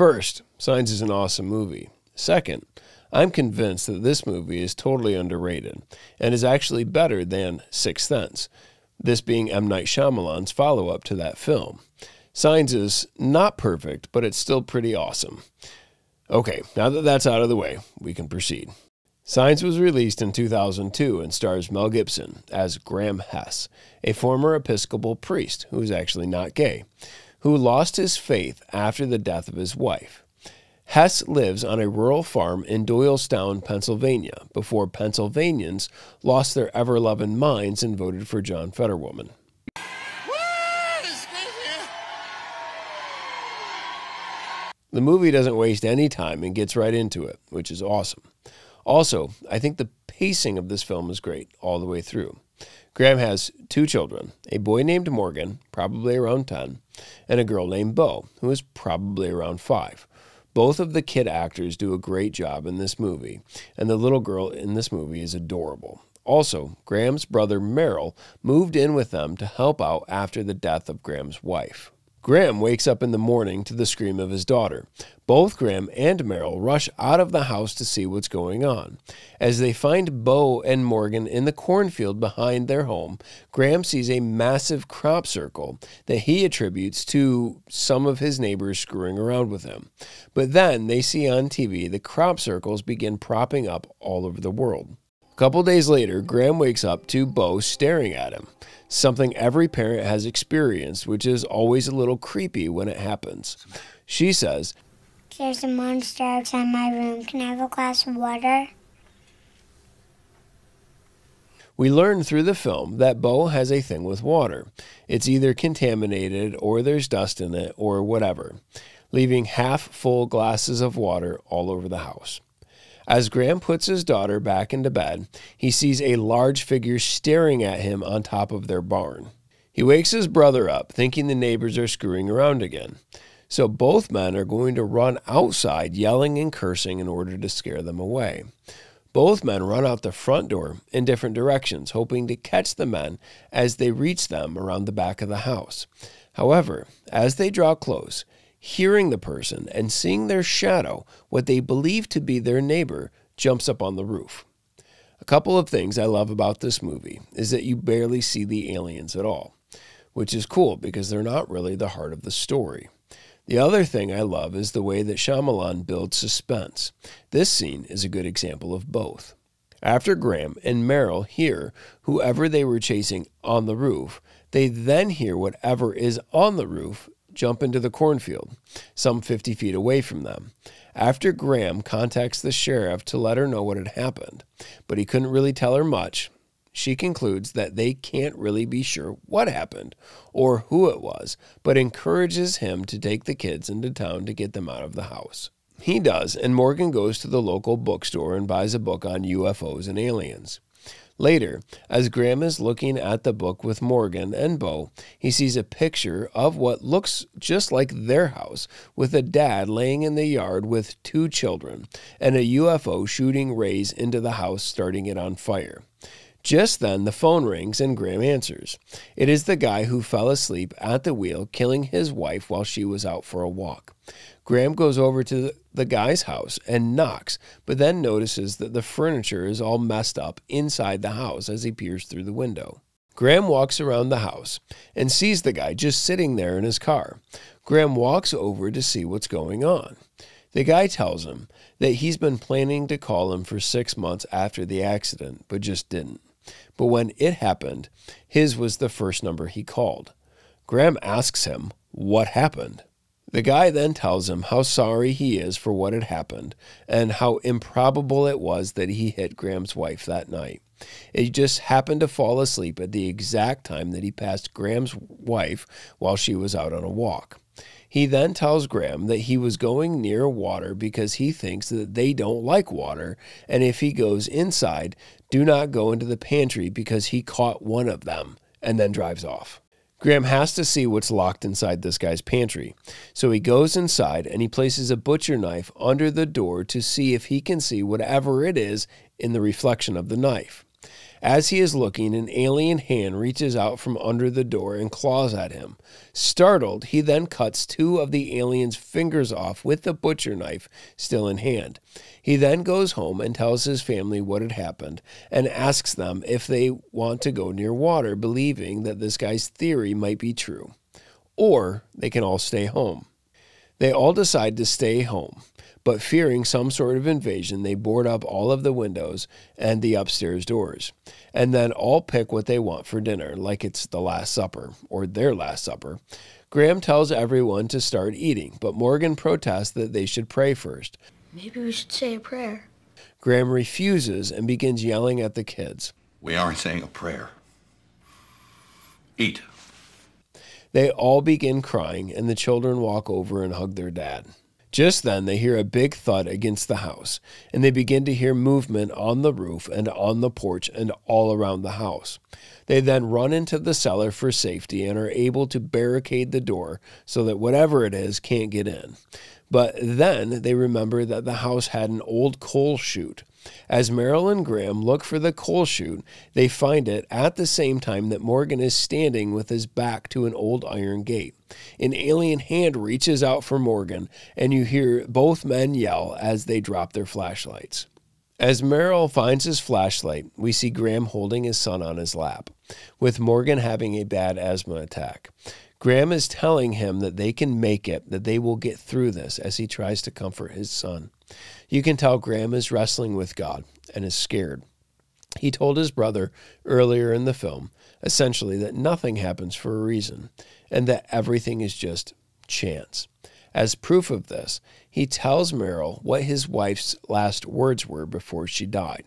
First, Signs is an awesome movie. Second, I'm convinced that this movie is totally underrated and is actually better than Sixth Sense, this being M. Night Shyamalan's follow-up to that film. Signs is not perfect, but it's still pretty awesome. Okay, now that that's out of the way, we can proceed. Signs was released in 2002 and stars Mel Gibson as Graham Hess, a former Episcopal priest who is actually not gay, who lost his faith after the death of his wife. Hess lives on a rural farm in Doylestown, Pennsylvania, before Pennsylvanians lost their ever-loving minds and voted for John Fetterwoman. The movie doesn't waste any time and gets right into it, which is awesome. Also, I think the pacing of this film is great all the way through. Graham has 2 children, a boy named Morgan, probably around 10, and a girl named Bo, who is probably around 5. Both of the kid actors do a great job in this movie, and the little girl in this movie is adorable. Also, Graham's brother Merrill moved in with them to help out after the death of Graham's wife. Graham wakes up in the morning to the scream of his daughter. Both Graham and Merrill rush out of the house to see what's going on. As they find Bo and Morgan in the cornfield behind their home, Graham sees a massive crop circle that he attributes to some of his neighbors screwing around with him. But then they see on TV the crop circles begin propping up all over the world. A couple days later, Graham wakes up to Bo staring at him, something every parent has experienced, which is always a little creepy when it happens. She says, "There's a monster outside my room. Can I have a glass of water?" We learn through the film that Bo has a thing with water. It's either contaminated or there's dust in it or whatever, leaving half-full glasses of water all over the house. As Graham puts his daughter back into bed, he sees a large figure staring at him on top of their barn. He wakes his brother up, thinking the neighbors are screwing around again. So both men are going to run outside, yelling and cursing in order to scare them away. Both men run out the front door in different directions, hoping to catch the men as they reach them around the back of the house. However, as they draw close, hearing the person and seeing their shadow, what they believe to be their neighbor, jumps up on the roof. A couple of things I love about this movie is that you barely see the aliens at all, which is cool because they're not really the heart of the story. The other thing I love is the way that Shyamalan builds suspense. This scene is a good example of both. After Graham and Merrill hear whoever they were chasing on the roof, they then hear whatever is on the roof jump into the cornfield, some 50 feet away from them. After Graham contacts the sheriff to let her know what had happened, but he couldn't really tell her much, she concludes that they can't really be sure what happened or who it was, but encourages him to take the kids into town to get them out of the house. He does, and Morgan goes to the local bookstore and buys a book on UFOs and aliens. Later, as Graham is looking at the book with Morgan and Bo, he sees a picture of what looks just like their house, with a dad laying in the yard with 2 children, and a UFO shooting rays into the house, starting it on fire. Just then, the phone rings and Graham answers. It is the guy who fell asleep at the wheel, killing his wife while she was out for a walk. Graham goes over to the guy's house and knocks, but then notices that the furniture is all messed up inside the house as he peers through the window. Graham walks around the house and sees the guy just sitting there in his car. Graham walks over to see what's going on. The guy tells him that he's been planning to call him for 6 months after the accident, but just didn't. But when it happened, his was the first number he called. Graham asks him what happened. The guy then tells him how sorry he is for what had happened and how improbable it was that he hit Graham's wife that night. It just happened to fall asleep at the exact time that he passed Graham's wife while she was out on a walk. He then tells Graham that he was going near water because he thinks that they don't like water, and if he goes inside, do not go into the pantry because he caught one of them, and then drives off. Graham has to see what's locked inside this guy's pantry, so he goes inside and he places a butcher knife under the door to see if he can see whatever it is in the reflection of the knife. As he is looking, an alien hand reaches out from under the door and claws at him. Startled, he then cuts 2 of the alien's fingers off with the butcher knife still in hand. He then goes home and tells his family what had happened and asks them if they want to go near water, believing that this guy's theory might be true. Or they can all stay home. They all decide to stay home, but fearing some sort of invasion, they board up all of the windows and the upstairs doors, and then all pick what they want for dinner, like it's the Last Supper, or their Last Supper. Graham tells everyone to start eating, but Morgan protests that they should pray first. Maybe we should say a prayer. Graham refuses and begins yelling at the kids. We aren't saying a prayer. Eat. They all begin crying, and the children walk over and hug their dad. Just then, they hear a big thud against the house, and they begin to hear movement on the roof and on the porch and all around the house. They then run into the cellar for safety and are able to barricade the door so that whatever it is can't get in. But then they remember that the house had an old coal chute. As Meryl and Graham look for the coal chute, they find it at the same time that Morgan is standing with his back to an old iron gate. An alien hand reaches out for Morgan, and you hear both men yell as they drop their flashlights. As Meryl finds his flashlight, we see Graham holding his son on his lap, with Morgan having a bad asthma attack. Graham is telling him that they can make it, that they will get through this as he tries to comfort his son. You can tell Graham is wrestling with God and is scared. He told his brother earlier in the film, essentially, that nothing happens for a reason and that everything is just chance. As proof of this, he tells Meryl what his wife's last words were before she died.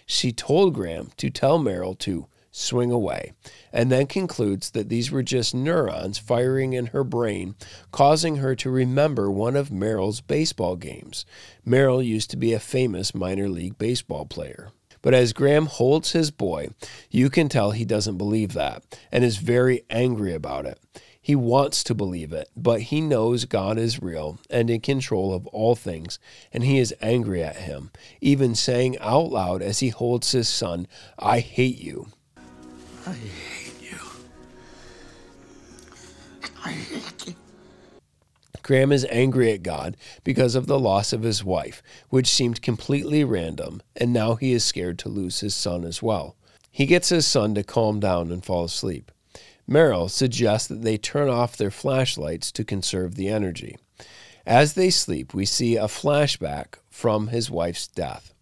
She told Graham to tell Meryl to swing away, and then concludes that these were just neurons firing in her brain, causing her to remember one of Meryl's baseball games. Meryl used to be a famous minor league baseball player. But as Graham holds his boy, you can tell he doesn't believe that and is very angry about it. He wants to believe it, but he knows God is real and in control of all things, and he is angry at him, even saying out loud as he holds his son, "I hate you." I hate you. I hate you. Graham is angry at God because of the loss of his wife, which seemed completely random, and now he is scared to lose his son as well. He gets his son to calm down and fall asleep. Meryl suggests that they turn off their flashlights to conserve the energy. As they sleep, we see a flashback from his wife's death.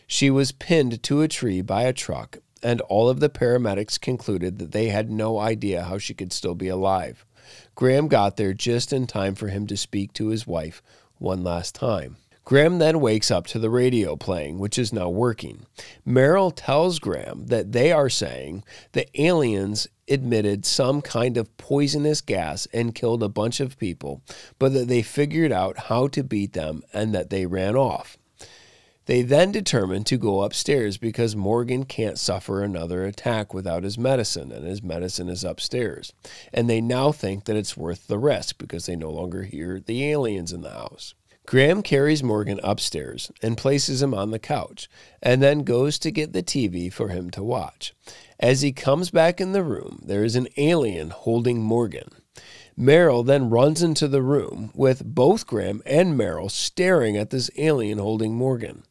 She was pinned to a tree by a truck, and all of the paramedics concluded that they had no idea how she could still be alive. Graham got there just in time for him to speak to his wife one last time. Graham then wakes up to the radio playing, which is now working. Meryl tells Graham that they are saying the aliens emitted some kind of poisonous gas and killed a bunch of people, but that they figured out how to beat them and that they ran off. They then determine to go upstairs because Morgan can't suffer another attack without his medicine, and his medicine is upstairs. And they now think that it's worth the risk because they no longer hear the aliens in the house. Graham carries Morgan upstairs and places him on the couch, and then goes to get the TV for him to watch. As he comes back in the room, there is an alien holding Morgan. Meryl then runs into the room with both Graham and Meryl staring at this alien holding Morgan.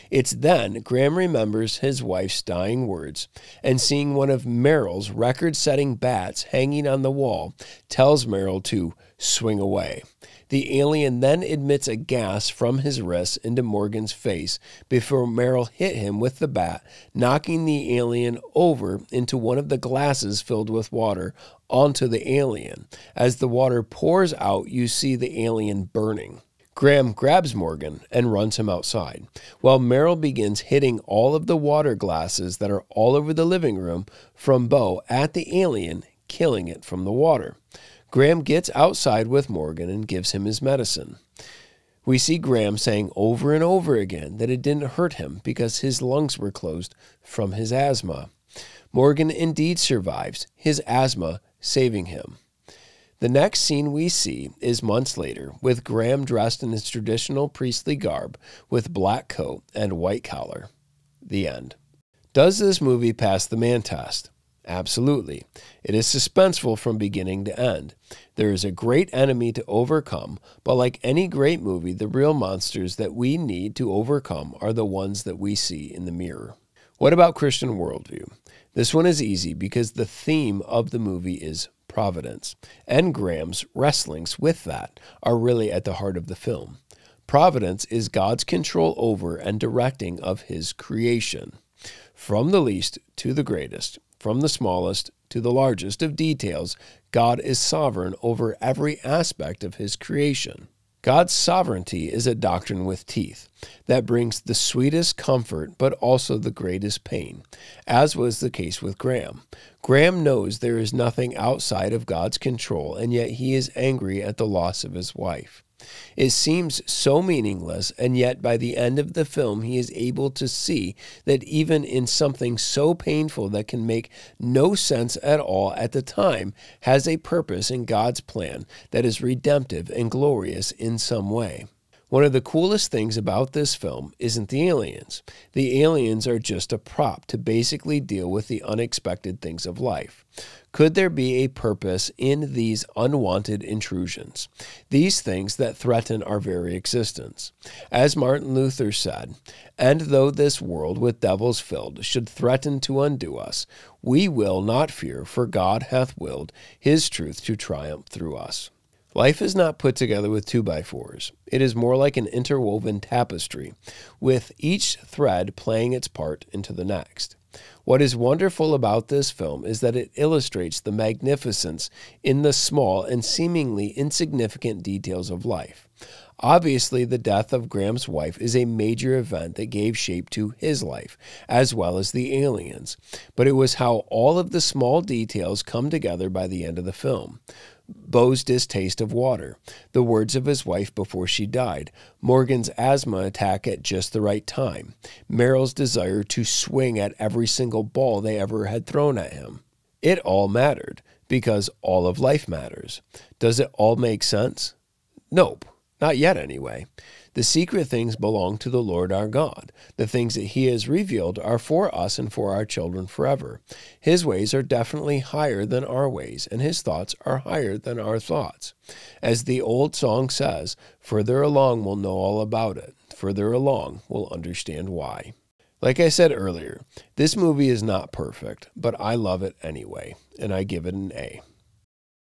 It's then Graham remembers his wife's dying words, and seeing one of Meryl's record-setting bats hanging on the wall, tells Meryl to swing away. The alien then emits a gas from his wrist into Morgan's face before Meryl hit him with the bat, knocking the alien over into one of the glasses filled with water onto the alien. As the water pours out, you see the alien burning. Graham grabs Morgan and runs him outside, while Meryl begins hitting all of the water glasses that are all over the living room from Bo at the alien, killing it from the water. Graham gets outside with Morgan and gives him his medicine. We see Graham saying over and over again that it didn't hurt him because his lungs were closed from his asthma. Morgan indeed survives, his asthma saving him. The next scene we see is months later, with Graham dressed in his traditional priestly garb with black coat and white collar. The end. Does this movie pass the man test? Absolutely. It is suspenseful from beginning to end. There is a great enemy to overcome, but like any great movie, the real monsters that we need to overcome are the ones that we see in the mirror. What about Christian worldview? This one is easy because the theme of the movie is providence, and Graham's wrestlings with that are really at the heart of the film. Providence is God's control over and directing of his creation. From the least to the greatest, from the smallest to the largest of details, God is sovereign over every aspect of his creation. God's sovereignty is a doctrine with teeth that brings the sweetest comfort but also the greatest pain, as was the case with Graham. Graham knows there is nothing outside of God's control, and yet he is angry at the loss of his wife. It seems so meaningless, and yet by the end of the film he is able to see that even in something so painful that can make no sense at all at the time has a purpose in God's plan that is redemptive and glorious in some way. One of the coolest things about this film isn't the aliens. The aliens are just a prop to basically deal with the unexpected things of life. Could there be a purpose in these unwanted intrusions, these things that threaten our very existence? As Martin Luther said, "And though this world with devils filled should threaten to undo us, we will not fear, for God hath willed his truth to triumph through us." Life is not put together with 2x4s. It is more like an interwoven tapestry, with each thread playing its part into the next. What is wonderful about this film is that it illustrates the magnificence in the small and seemingly insignificant details of life. Obviously, the death of Graham's wife is a major event that gave shape to his life, as well as the aliens. But it was how all of the small details come together by the end of the film. Beau's distaste of water, the words of his wife before she died, Morgan's asthma attack at just the right time, Meryl's desire to swing at every single ball they ever had thrown at him. It all mattered, because all of life matters. Does it all make sense? Nope, not yet anyway. The secret things belong to the Lord our God. The things that he has revealed are for us and for our children forever. His ways are definitely higher than our ways, and his thoughts are higher than our thoughts. As the old song says, further along we'll know all about it. Further along we'll understand why. Like I said earlier, this movie is not perfect, but I love it anyway, and I give it an A.